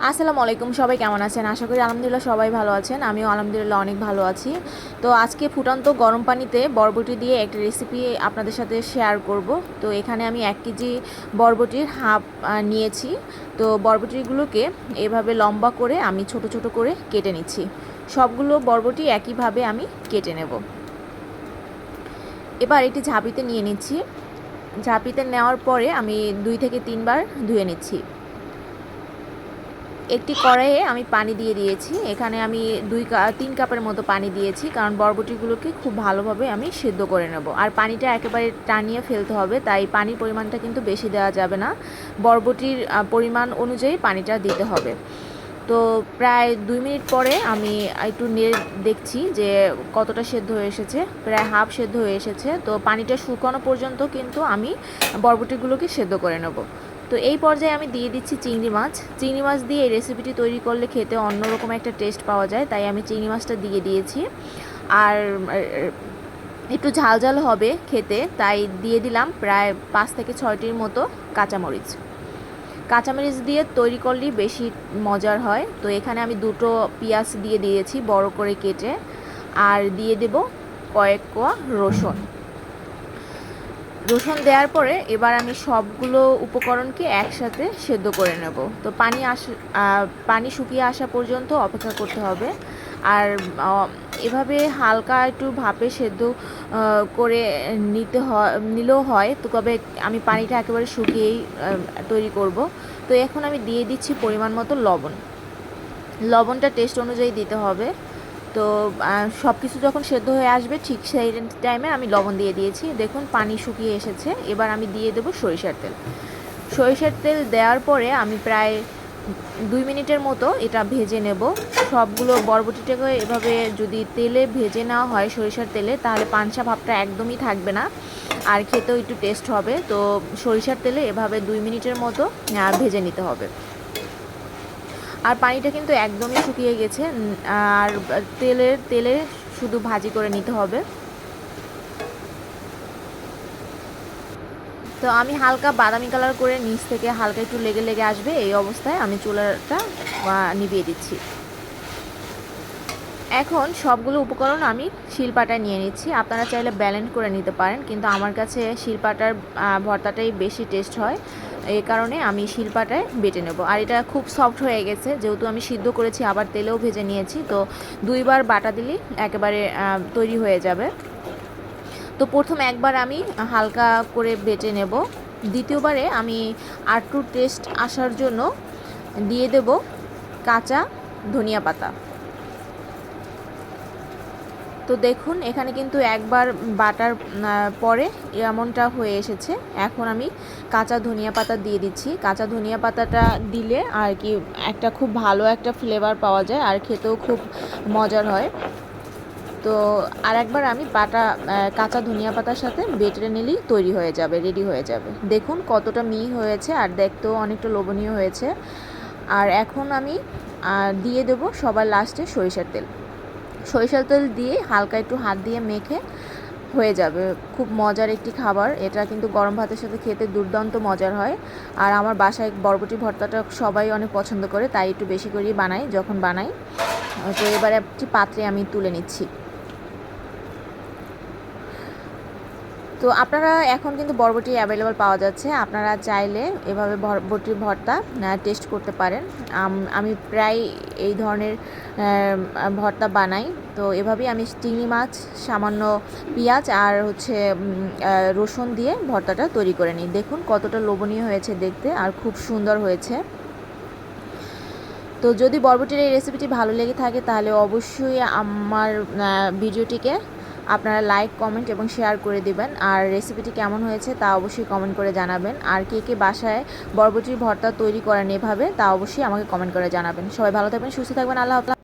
আসসালামু আলাইকুম, সবাই কেমন আছেন? আশা করি আলহামদুলিল্লাহ সবাই ভালো আছেন। আমিও আলহামদুলিল্লাহ অনেক ভালো আছি। তো আজকে ফুটন্ত গরম পানিতে বরবটি দিয়ে একটা রেসিপি আপনাদের সাথে শেয়ার করব। তো এখানে আমি 1 কেজি বরবটির হাফ নিয়েছি। তো বরবটিগুলোকে এভাবে লম্বা করে আমি ছোট ছোট করে কেটে নিচ্ছি। সবগুলো বরবটি একইভাবে আমি কেটে নেব। এবার একটি ঝাঁপিতে নিয়ে নিচ্ছি। ঝাঁপিতে নেওয়ার পরে আমি 2 থেকে 3 বার ধুয়ে নিচ্ছি। একটি কড়াইয়ে আমি পানি দিয়ে দিয়েছি। এখানে আমি 3 কাপের মতো পানি দিয়েছি, কারণ বরবটিগুলোকে খুব ভালোভাবে আমি সেদ্ধ করে নেব। আর পানিটা একেবারে টানিয়ে ফেলতে হবে, তাই পানির পরিমাণটা কিন্তু বেশি দেওয়া যাবে না। বরবটির পরিমাণ অনুযায়ী পানিটা দিতে হবে। তো প্রায় 2 মিনিট পরে আমি একটু নেড়ে দেখছি যে কতটা সেদ্ধ হয়ে এসেছে। প্রায় হাফ সেদ্ধ হয়ে এসেছে। তো পানিটা শুকানো পর্যন্ত কিন্তু আমি বরবটিগুলোকে সেদ্ধ করে নেব। তো এই পর্যায়ে আমি দিয়ে দিচ্ছি চিংড়ি মাছ। চিংড়ি মাছ দিয়ে এই রেসিপিটি তৈরি করলে খেতে অন্যরকম একটা টেস্ট পাওয়া যায়, তাই আমি চিংড়ি মাছটা দিয়ে দিয়েছি। আর একটু ঝাল ঝাল হবে খেতে, তাই দিয়ে দিলাম প্রায় 5 থেকে 6টির মতো কাঁচামরিচ। কাঁচামরিচ দিয়ে তৈরি করলেই বেশি মজার হয়। তো এখানে আমি 2টো পেঁয়াজ দিয়ে দিয়েছি বড় করে কেটে, আর দিয়ে দেব কয়েক কোয়া রসুন। রসুন দেওয়ার পরে এবার আমি সবগুলো উপকরণকে একসাথে সেদ্ধ করে নেব। তো পানি শুকিয়ে আসা পর্যন্ত অপেক্ষা করতে হবে। আর এভাবে হালকা একটু ভাপে সেদ্ধ করে নিলেও হয়। তো তবে আমি পানিটা একেবারে শুকিয়েই তৈরি করব। তো এখন আমি দিয়ে দিচ্ছি পরিমাণ মতো লবণ। লবণটা টেস্ট অনুযায়ী দিতে হবে। তো সব কিছু যখন সেদ্ধ হয়ে আসবে ঠিক সেই টাইমে আমি লবণ দিয়ে দিয়েছি। দেখুন পানি শুকিয়ে এসেছে। এবার আমি দিয়ে দেবো সরিষার তেল। সরিষার তেল দেওয়ার পরে আমি প্রায় 2 মিনিটের মতো এটা ভেজে নেব। সবগুলো বরবটিটাকে এভাবে যদি তেলে ভেজে নেওয়া হয় সরিষার তেলে, তাহলে পানসা ভাবটা একদমই থাকবে না, আর খেতেও একটু টেস্ট হবে। তো সরিষার তেলে এভাবে 2 মিনিটের মতো ভেজে নিতে হবে। আর পানিটা কিন্তু একদমই শুকিয়ে গেছে। আর তেলে শুধু ভাজি করে নিতে হবে। তো আমি হালকা বাদামি কালার করে নিচ থেকে হালকা একটু লেগে লেগে আসবে, এই অবস্থায় আমি চুলাটা নিভিয়ে দিচ্ছি। এখন সবগুলো উপকরণ আমি শিলপাটায় নিয়ে নিচ্ছি। আপনারা চাইলে ব্লেন্ড করে নিতে পারেন, কিন্তু আমার কাছে শিলপাটার ভর্তাটাই বেশি টেস্ট হয়। এই কারণে আমি শিলপাটায় বেটে নেব। আর এটা খুব সফট হয়ে গেছে, যেহেতু আমি সিদ্ধ করেছি আবার তেলেও ভেজে নিয়েছি। তো 2 বার বাটা দিলেই একেবারে তৈরি হয়ে যাবে। তো প্রথম একবার আমি হালকা করে বেটে নেব। দ্বিতীয়বারে আমি আরটু টেস্ট আসার জন্য দিয়ে দেব কাঁচা ধনিয়া পাতা। তো দেখুন এখানে কিন্তু একবার বাটার পরে এমনটা হয়ে এসেছে। এখন আমি কাঁচা ধনিয়া পাতা দিয়ে দিচ্ছি। কাঁচা ধনিয়া পাতাটা দিলে আর কি একটা খুব ভালো একটা ফ্লেভার পাওয়া যায়, আর খেতেও খুব মজার হয়। তো আর একবার আমি কাঁচা ধনিয়া পাতার সাথে বেটে নিলেই তৈরি হয়ে যাবে, রেডি হয়ে যাবে। দেখুন কতটা মিহি হয়েছে, আর দেখতেও অনেকটা লোভনীয় হয়েছে। আর এখন আমি দিয়ে দেব সবার লাস্টে সরিষার তেল। সরিষার তেল দিয়ে হালকা একটু হাত দিয়ে মেখে হয়ে যাবে। খুব মজার একটি খাবার এটা, কিন্তু গরম ভাতের সাথে খেতে দুর্দান্ত মজার হয়। আর আমার বাসায় বরবটি ভর্তাটা সবাই অনেক পছন্দ করে, তাই একটু বেশি করেই বানাই যখন বানাই। তো এবারে একটি পাত্রে আমি তুলে নিচ্ছি। তো আপনারা এখন কিন্তু বরবটি অ্যাভেলেবল পাওয়া যাচ্ছে। আপনারা চাইলে এভাবে বরবটির ভর্তা টেস্ট করতে পারেন। আমি প্রায় এই ধরনের ভর্তা বানাই। তো এভাবেই আমি চিংড়ি মাছ, সামান্য পেঁয়াজ আর রসুন দিয়ে ভর্তাটা তৈরি করে নিই। দেখুন কতটা লোভনীয় হয়েছে দেখতে, আর খুব সুন্দর হয়েছে। তো যদি বরবটির এই রেসিপিটি ভালো লেগে থাকে, তাহলে অবশ্যই আমার ভিডিওটিকে আপনারা লাইক, কমেন্ট এবং শেয়ার করে দিবেন। আর রেসিপিটি কেমন হয়েছে তা অবশ্যই কমেন্ট করে জানাবেন। আর কে কে বাসায় বরবটির ভর্তা তৈরি করেন এভাবে, তা অবশ্যই আমাকে কমেন্ট করে জানাবেন। সবাই ভালো থাকবেন, সুস্থ থাকবেন। আল্লাহ হাফেজ।